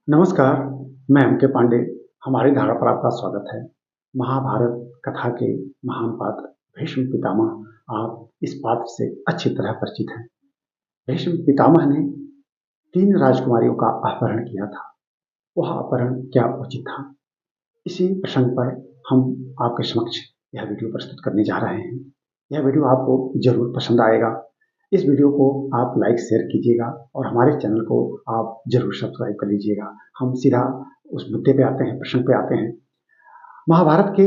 नमस्कार, मैं एम के पांडे। हमारी धारा पर आपका स्वागत है। महाभारत कथा के महान पात्र भीष्म पितामह आप इस पात्र से अच्छी तरह परिचित हैं। भीष्म पितामह ने 3 राजकुमारियों का अपहरण किया था। वह अपहरण क्या उचित था? इसी प्रसंग पर हम आपके समक्ष यह वीडियो प्रस्तुत करने जा रहे हैं। यह वीडियो आपको जरूर पसंद आएगा। इस वीडियो को आप लाइक शेयर कीजिएगा और हमारे चैनल को आप जरूर सब्सक्राइब कर लीजिएगा। हम सीधा उस मुद्दे पे आते हैं, प्रसंग पे आते हैं। महाभारत के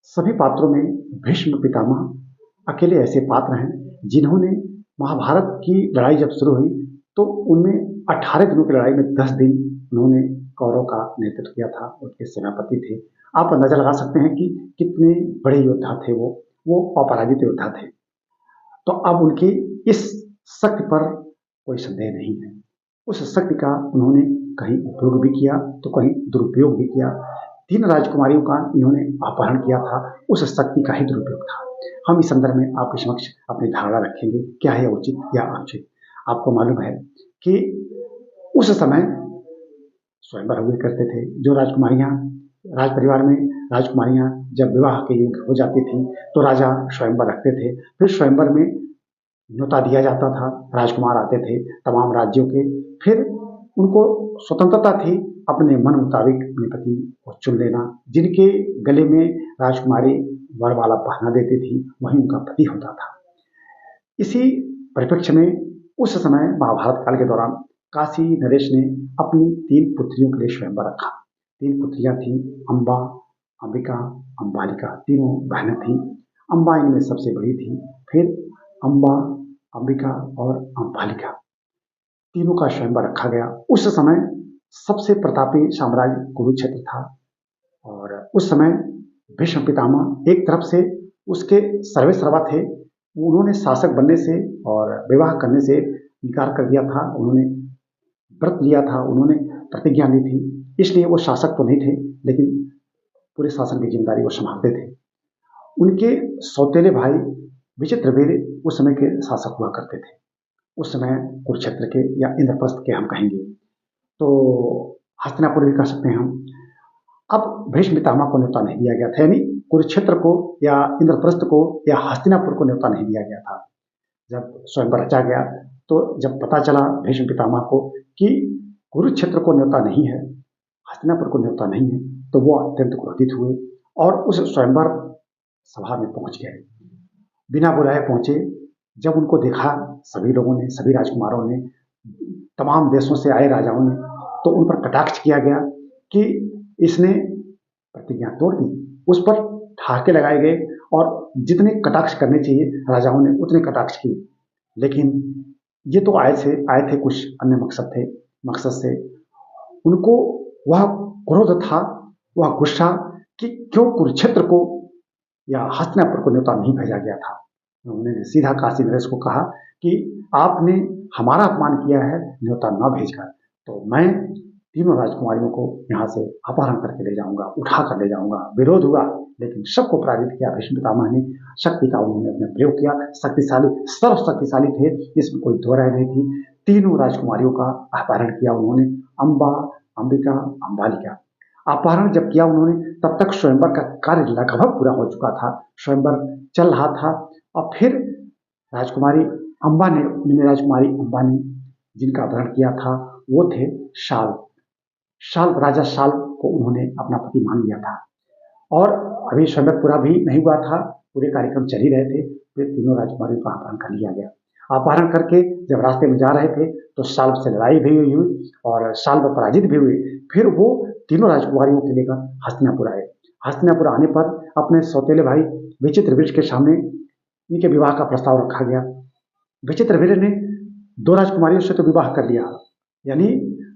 सभी पात्रों में भीष्म पितामह अकेले ऐसे पात्र हैं जिन्होंने महाभारत की लड़ाई जब शुरू हुई तो उनमें 18 दिनों की लड़ाई में 10 दिन उन्होंने कौरव का नेतृत्व किया था। उनके सेनापति थे। आप अंदाजा लगा सकते हैं कि कितने बड़े योद्धा थे वो अपराजित योद्धा थे। तो अब उनकी इस शक्ति पर कोई संदेह नहीं है। उस शक्ति का उन्होंने कहीं उपयोग भी किया तो कहीं दुरुपयोग भी किया। 3 राजकुमारियों का इन्होंने अपहरण किया था, उस शक्ति का ही दुरुपयोग था। हम इस संदर्भ में आपके समक्ष अपनी धारणा रखेंगे, क्या है उचित या अनुचित। आपको मालूम है कि उस समय स्वयंवर हुए करते थे। जो राजकुमारियां राज परिवार में राजकुमारियां जब विवाह के योग्य हो जाती थी तो राजा स्वयंवर रखते थे। फिर स्वयंवर में न्योता दिया जाता था, राजकुमार आते थे तमाम राज्यों के। फिर उनको स्वतंत्रता थी अपने मन मुताबिक अपने पति को चुन लेना। जिनके गले में राजकुमारी वरमाला पहना देती थी वही उनका पति होता था। इसी परिप्रेक्ष्य में उस समय महाभारत काल के दौरान काशी नरेश ने अपनी 3 पुत्रियों के लिए स्वयंवर रखा। 3 पुत्रियां थीं, अम्बा, अंबिका, अंबालिका। तीनों बहनें थीं। अम्बा इनमें सबसे बड़ी थी। फिर अम्बा, अंबिका और अंबालिका तीनों का स्वयंवर रखा गया। उस समय सबसे प्रतापी साम्राज्य कुरुक्षेत्र था और उस समय भीष्म पितामह एक तरफ से उसके सर्वे सर्वा थे। उन्होंने शासक बनने से और विवाह करने से इनकार कर दिया था। उन्होंने व्रत लिया था, उन्होंने प्रतिज्ञा ली थी, इसलिए वो शासक तो नहीं थे लेकिन पूरे शासन की जिम्मेदारी वो संभालते थे। उनके सौतेले भाई विचित्रवीर्य उस समय के शासक हुआ करते थे। उस समय कुरुक्षेत्र के या इंद्रप्रस्थ के हम कहेंगे तो हस्तिनापुर भी कह सकते हैं हम। अब भीष्म पितामह को न्योता नहीं दिया गया था, यानी कुरुक्षेत्र को या इंद्रप्रस्थ को या हस्तिनापुर को न्योता नहीं दिया गया था। जब स्वयंवर रचा गया तो जब पता चला भीष्म पितामह को कि कुरुक्षेत्र को न्योता नहीं है, हस्तिनापुर को न्योता नहीं है, तो वो अत्यंत क्रोधित हुए और उस स्वयंवर सभा में पहुंच गए। बिना बुलाए पहुंचे। जब उनको देखा सभी लोगों ने, सभी राजकुमारों ने, तमाम देशों से आए राजाओं ने, तो उन पर कटाक्ष किया गया कि इसने प्रतिज्ञा तोड़ दी। उस पर ठहाके लगाए गए और जितने कटाक्ष करने चाहिए राजाओं ने उतने कटाक्ष किए। लेकिन ये तो आए थे कुछ अन्य मकसद से। उनको वह क्रोध था, वह गुस्सा कि क्यों कुरुक्षेत्र को या हस्तिनापुर को न्योता नहीं भेजा गया था। उन्होंने सीधा काशी नरेश को कहा कि आपने हमारा अपमान किया है न्योता न भेजकर, तो मैं तीनों राजकुमारियों को यहाँ से अपहरण करके ले जाऊंगा, उठा कर ले जाऊंगा। विरोध हुआ लेकिन सबको पराजित किया भीष्म पितामह ने। शक्ति का उन्होंने अपने प्रयोग किया। शक्तिशाली, सर्वशक्तिशाली थे, इसमें कोई दो राय नहीं थी। तीनों राजकुमारियों का अपहरण किया उन्होंने, अम्बा, अंबिका, अंबालिका। अपहरण जब किया उन्होंने तब तक स्वयंवर का कार्य लगभग पूरा हो चुका था। स्वयंवर चल रहा था और फिर राजकुमारी अम्बा ने, राजकुमारी अम्बा ने जिनका अपहरण किया था वो थे शाल। राजा शाल को उन्होंने अपना पति मान लिया था और अभी स्वयंवर पूरा भी नहीं हुआ था, पूरे कार्यक्रम चल ही रहे थे। फिर तीनों राजकुमारियों का अपहरण कर लिया गया। अपहरण करके जब रास्ते में जा रहे थे तो शाल्व से लड़ाई भी हुई और शाल्व पराजित भी हुए। फिर वो तीनों राजकुमारियों को लेकर हस्तिनापुर आए। हस्तिनापुर आने पर अपने सौतेले भाई विचित्रवीर्य के सामने इनके विवाह का प्रस्ताव रखा गया। विचित्रवीर्य ने 2 राजकुमारियों से तो विवाह कर लिया, यानी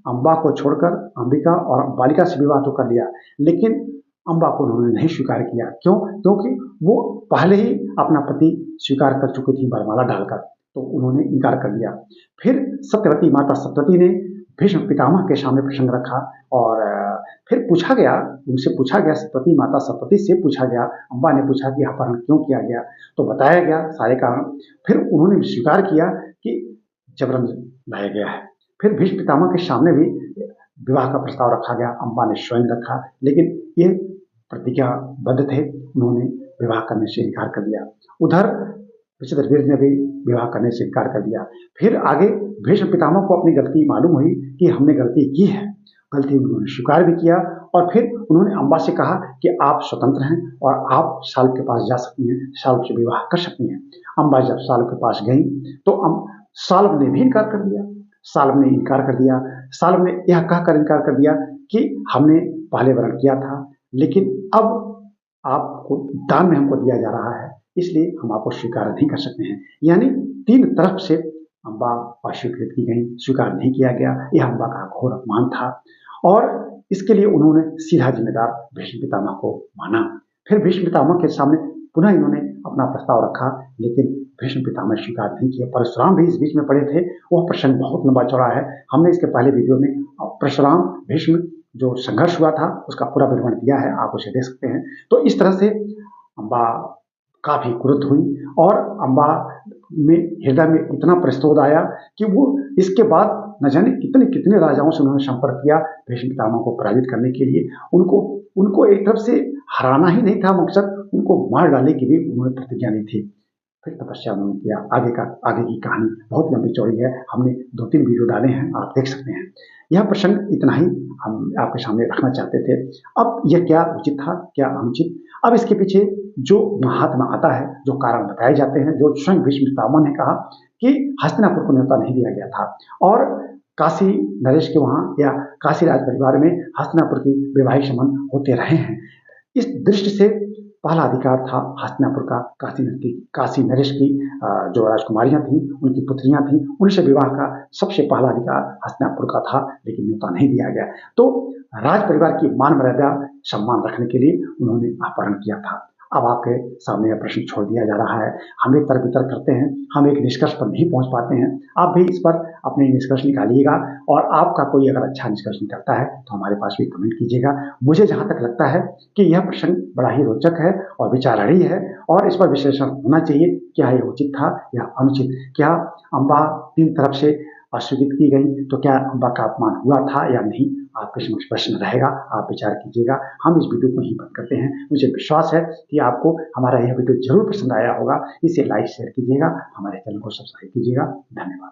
अम्बा को छोड़कर अंबिका और अंबालिका से विवाह तो कर लिया, लेकिन अम्बा को उन्होंने नहीं स्वीकार किया। क्यों? क्योंकि वो पहले ही अपना पति स्वीकार कर चुकी थी वरमाला डालकर, तो उन्होंने इनकार कर दिया। फिर सत्यवती माता सत्यवती ने भीष्म पितामह के सामने प्रसंग रखा और फिर पूछा गया, उनसे पूछा गया, सत्यवती माता सत्यवती से पूछा गया, अम्बा ने पूछा कि अपहरण क्यों किया गया, तो बताया गया सारे कारण। फिर उन्होंने स्वीकार किया कि जबरन लाया गया है। फिर भीष्म पितामह के सामने भी विवाह का प्रस्ताव रखा गया, अम्बा ने स्वयं रखा, लेकिन ये प्रतिज्ञाबद्ध थे, उन्होंने विवाह करने से इनकार कर दिया। उधर विचित्रवीर्य ने भी विवाह करने से इनकार कर दिया। फिर आगे भीष्म पितामह को अपनी गलती मालूम हुई कि हमने गलती की है, गलती उन्होंने स्वीकार भी किया और फिर उन्होंने अम्बा से कहा कि आप स्वतंत्र हैं और आप शाल्व के पास जा सकती हैं, शाल्व से विवाह कर सकती हैं। अम्बा जब शाल्व के पास गई तो शाल्व ने भी इनकार कर दिया। शाल्व ने इनकार कर दिया। शाल्व ने यह कहकर इनकार कर दिया कि हमने पहले वरण किया था, लेकिन अब आपको दान में हमको दिया जा रहा है, इसलिए हम आपको स्वीकार नहीं कर सकते हैं। यानी तीन तरफ से अम्बा अस्वीकृत की गई, स्वीकार नहीं किया गया। यह अम्बा का घोर अपमान था और इसके लिए उन्होंने सीधा जिम्मेदार भीष्म पितामह को माना। फिर भीष्म पितामह के सामने पुनः इन्होंने अपना प्रस्ताव रखा, लेकिन भीष्म पितामह स्वीकार नहीं किया। परशुराम भी इस बीच में पड़े थे। वह प्रसंग बहुत लंबा चौड़ा है। हमने इसके पहले वीडियो में परशुराम भीष्म जो संघर्ष हुआ था उसका पूरा विवरण दिया है, आप उसे देख सकते हैं। तो इस तरह से अम्बा काफी क्रुद्ध हुई और अम्बा में हृदय में इतना प्रस्तोध आया कि वो इसके बाद न जाने कितने कितने राजाओं से उन्होंने संपर्क किया भीष्म पितामह को पराजित करने के लिए। उनको एक तरफ से हराना ही नहीं था मकसद, उनको मार डालने की भी उन्होंने प्रतिज्ञा ली थी। फिर तपस्या उन्होंने किया। आगे की कहानी बहुत लंबी चौड़ी है, हमने 2-3 वीडियो डाले हैं, आप देख सकते हैं। यह प्रसंग इतना ही हम आपके सामने रखना चाहते थे। अब यह क्या उचित था, क्या अनुचित, अब इसके पीछे जो महात्मा आता है, जो कारण बताए जाते हैं, जो स्वयं भीष्म पितामह ने कहा कि हस्तिनापुर को न्योता नहीं दिया गया था और काशी नरेश के वहां या काशी राज परिवार में हस्तिनापुर की वैवाहिक संबंध होते रहे हैं। इस दृष्टि से पहला अधिकार था हस्तिनापुर का काशी नरेश की जो राजकुमारियां थी, उनकी पुत्रियां थी, उनसे विवाह का सबसे पहला अधिकार हस्तिनापुर का था, लेकिन न्योता नहीं दिया गया। तो राज परिवार की मान मर्यादा सम्मान रखने के लिए उन्होंने अपहरण किया था। अब आपके सामने यह प्रश्न छोड़ दिया जा रहा है। हम एक तर्क वितर्क करते हैं, हम एक निष्कर्ष पर नहीं पहुंच पाते हैं। आप भी इस पर अपने निष्कर्ष निकालिएगा और आपका कोई अगर अच्छा निष्कर्ष निकलता है तो हमारे पास भी कमेंट कीजिएगा। मुझे जहां तक लगता है कि यह प्रसंग बड़ा ही रोचक है और विचारणीय है और इस पर विश्लेषण होना चाहिए, क्या यह उचित था या अनुचित, क्या अम्बा तीन तरफ से अस्वीकृत की गई तो क्या अम्बा का अपमान हुआ था या नहीं। आपके समक्ष प्रश्न रहेगा, आप विचार कीजिएगा। हम इस वीडियो को यहीं बंद करते हैं। मुझे विश्वास है कि आपको हमारा यह वीडियो जरूर पसंद आया होगा। इसे लाइक शेयर कीजिएगा, हमारे चैनल को सब्सक्राइब कीजिएगा। धन्यवाद।